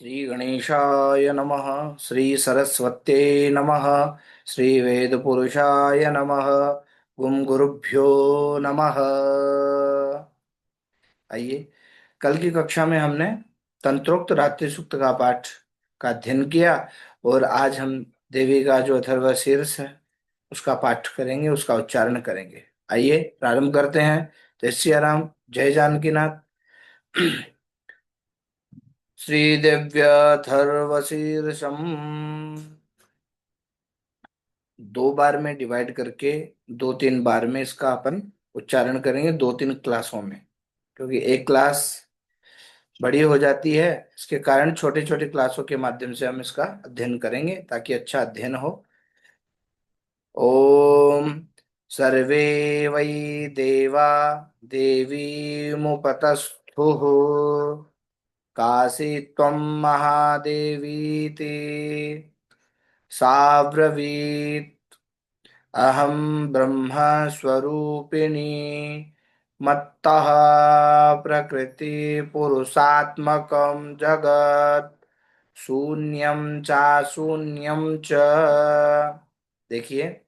श्री गणेशाय नमः। श्री सरस्वत्यै नमः। श्री वेद पुरुषाय नमः। गुम गुरुभ्यो नमः। आइए, कल की कक्षा में हमने तंत्रोक्त रात्रि सूक्त का पाठ का अध्ययन किया और आज हम देवी का जो अथर्व शीर्ष है उसका पाठ करेंगे, उसका उच्चारण करेंगे। आइए प्रारंभ करते हैं। जय श्री राम, जय जानकी नाथ। श्रीदिव्याथर्वशीर्षम् दो बार में डिवाइड करके दो तीन बार में इसका अपन उच्चारण करेंगे, दो तीन क्लासों में, क्योंकि एक क्लास बड़ी हो जाती है। इसके कारण छोटे छोटे क्लासों के माध्यम से हम इसका अध्ययन करेंगे ताकि अच्छा अध्ययन हो। ओम सर्वे वै देवा देवीमुपतस्थुः काशी त्वं महादेवीति सा ब्रवीत् अहं ब्रह्म स्वरूपिणी मत्तः प्रकृति पुरुषात्मकं जगत् शून्यं चाशून्यं च। देखिए,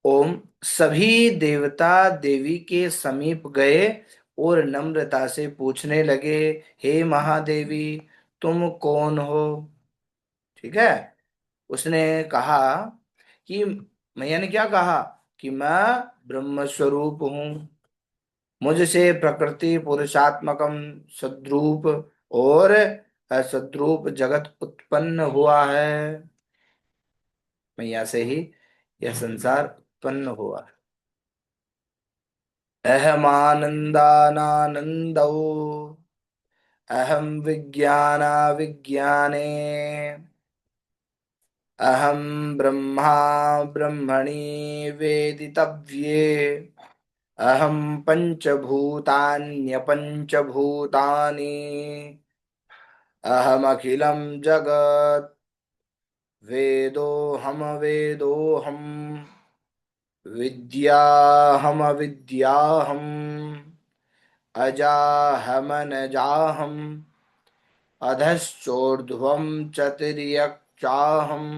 ओम सभी देवता देवी के समीप गए और नम्रता से पूछने लगे, हे महादेवी, तुम कौन हो? ठीक है। उसने कहा कि मैया ने क्या कहा कि मैं ब्रह्म स्वरूप हूं, मुझसे प्रकृति पुरुषात्मकम सद्रूप और असद्रूप जगत उत्पन्न हुआ है। मैया से ही यह संसार उत्पन्न हुआ। अहमानंदानानंदौ अहम विज्ञाना विज्ञाने अहम ब्रह्मा ब्रह्मणि वेदितव्ये अहम पंचभूतान्यपंचभूतानि अहमखिलं जगत् वेदोऽहम विद्याहम अजाहमनजाहम अधश्चोर्ध्वं च तिर्यक् चाहम्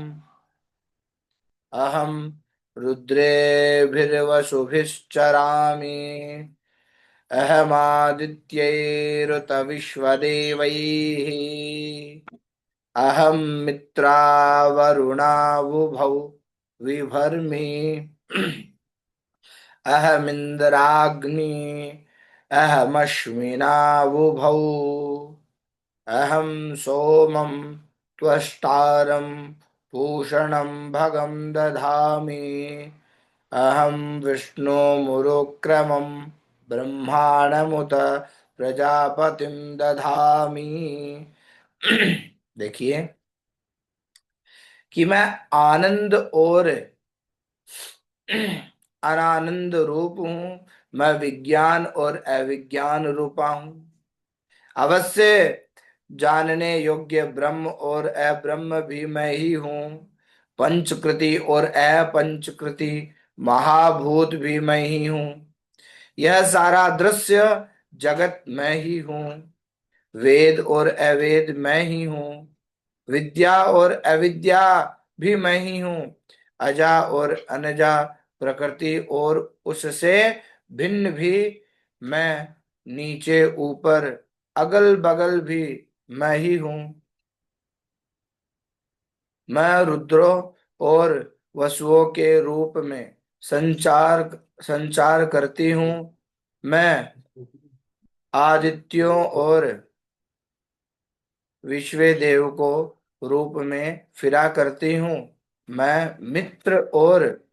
अहम रुद्रेभिर्वसुभिश्चरामि अहमादित्यैरुतविश्वदेवैः अहम मित्रावरुणावुभौ विभर्मि अहमिन्द्राग्नि अहमश्विनावुभौ अहम सोमं त्वष्टारं पूषणं भगं दधामि अहम विष्णुमुरुक्रमं ब्रह्माणमुत प्रजापतिं दधामि। देखिए कि मैं आनंद और अनानंद रूप हूं, मैं विज्ञान और अविज्ञान रूपा हूं। अवश्य जानने योग्य ब्रह्म और अब्रह्म भी मैं ही हूँ। पंचकृति और अपंचकृति महाभूत भी मैं ही हूँ। यह सारा दृश्य जगत मैं ही हूँ। वेद और अवेद मैं ही हूँ। विद्या और अविद्या भी मैं ही हूँ। अजा और अनजा, प्रकृति और उससे भिन्न भी मैं, नीचे ऊपर अगल बगल भी मैं ही हूँ। मैं रुद्रों और वसुओं के रूप में संचार संचार करती हूँ। मैं आदित्यों और विश्वदेव को रूप में फिरा करती हूँ। मैं मित्र और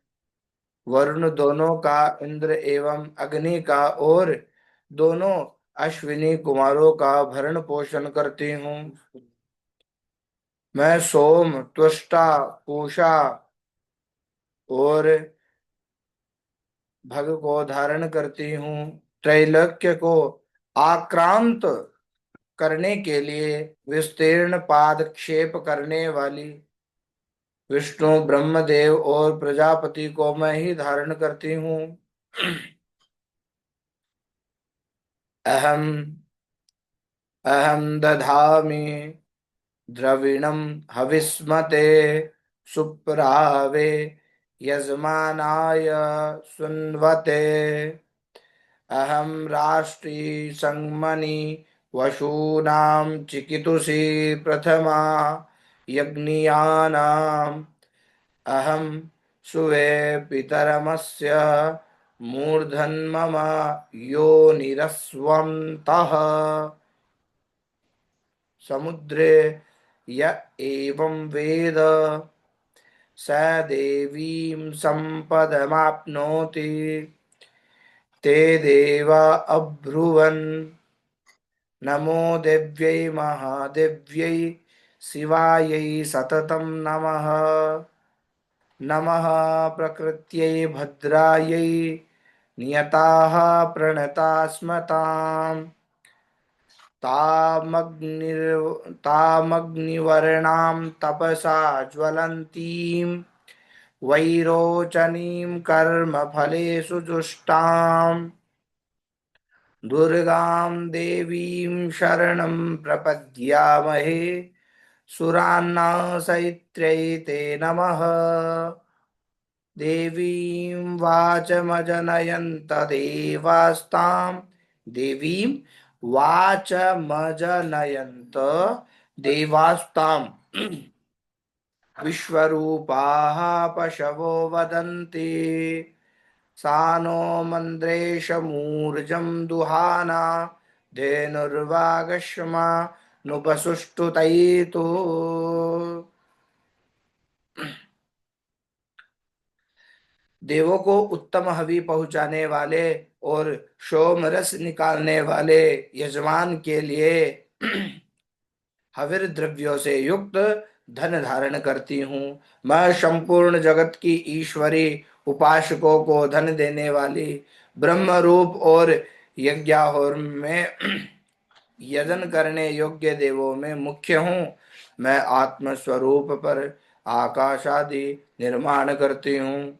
वरुण दोनों का, इंद्र एवं अग्नि का और दोनों अश्विनी कुमारों का भरण पोषण करती हूँ। मैं सोम, त्वष्टा, पूषा और भग को धारण करती हूँ। त्रैलोक्य को आक्रांत करने के लिए विस्तीर्ण पादक्षेप करने वाली विष्णु, ब्रह्मदेव और प्रजापति को मैं ही धारण करती हूँ। अहम अहम दधामि द्रविणं हविस्मते सुप्रावे यजमानाय सुन्वते। अहम राष्ट्री संगमनि वशूनां चिकितुषी प्रथमा यज्ञियानाम्। अहम सुवे पितरमस्य मूर्धन्मम योनिरस्वन्तः। समुद्रे य एवं वेद स देवीं सम्पदमाप्नोति। ते देवा अब्रुवन् नमो देव्यै महादेव्यै शिवायै सततं नमः। नमः प्रकृत्यै भद्रायै नियताः प्रणतास्मताम्। तामग्निवर्णां तपसा ज्वलन्तीं वैरोचनीं कर्मफलेषु जुष्टाम् दुर्गां देवीं शरणं प्रपद्यामहे। सुरान्नासयित्र्यै ते नमः। देवीं वाचमजनयन्त देवास्तां देवीं वाचमजनयन्त देवास्तां विश्वरूपाः पशवो वदन्ति। सा नो मन्द्रेशमूर्जं दुहाना धेनुर्वागश्मा नुपसुष्टुतैतु। देवों को उत्तम हवि पहुंचाने वाले और सोम रस निकालने वाले यजमान के लिए हविर द्रव्यों से युक्त धन धारण करती हूँ। मैं संपूर्ण जगत की ईश्वरी उपासकों को धन देने वाली ब्रह्म रूप और यज्ञाहोर में यजन करने योग्य देवों में मुख्य हूँ। मैं आत्म स्वरूप पर आकाश आदि निर्माण करती हूँ।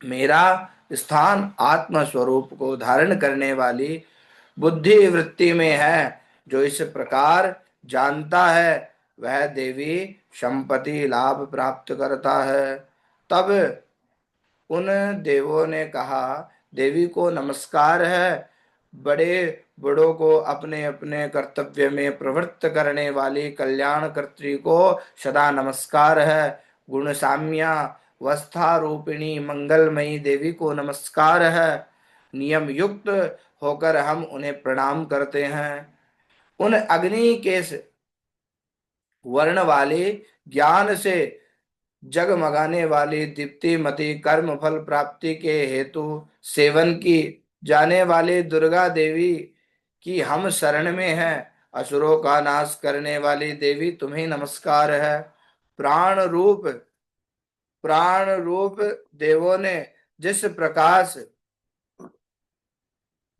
मेरा स्थान आत्म स्वरूप को धारण करने वाली बुद्धि वृत्ति में है। जो इस प्रकार जानता है वह देवी संपत्ति लाभ प्राप्त करता है। तब उन देवों ने कहा, देवी को नमस्कार है। बड़े बड़ों को अपने अपने कर्तव्य में प्रवृत्त करने वाली कल्याणकर्त्री को सदा नमस्कार है। गुण साम्या वस्था रूपिणी मंगलमयी देवी को नमस्कार है। नियम युक्त होकर हम उन्हें प्रणाम करते हैं। उन अग्नि के वर्ण वाले ज्ञान से जगमगाने वाली दीप्तिमती कर्म फल प्राप्ति के हेतु सेवन की जाने वाली दुर्गा देवी की हम शरण में हैं। असुरों का नाश करने वाली देवी तुम्हें नमस्कार है। प्राण रूप प्राण रूप देवों ने जिस प्रकाश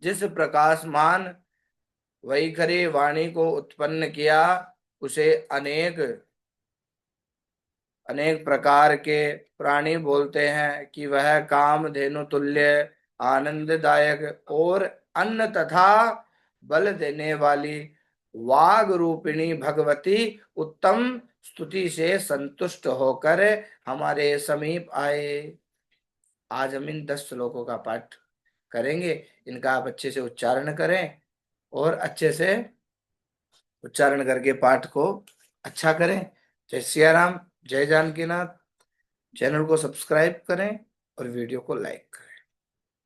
जिस प्रकाशमान वैखरी वाणी को उत्पन्न किया उसे अनेक अनेक प्रकार के प्राणी बोलते हैं कि वह काम धेनु तुल्य आनंददायक और अन्न तथा बल देने वाली वाग रूपिणी भगवती उत्तम स्तुति से संतुष्ट होकर हमारे समीप आए। आज हम इन 10 श्लोकों का पाठ करेंगे। इनका आप अच्छे से उच्चारण करें और अच्छे से उच्चारण करके पाठ को अच्छा करें। जय सिया राम, जय जानकीनाथ। चैनल को सब्सक्राइब करें और वीडियो को लाइक करें।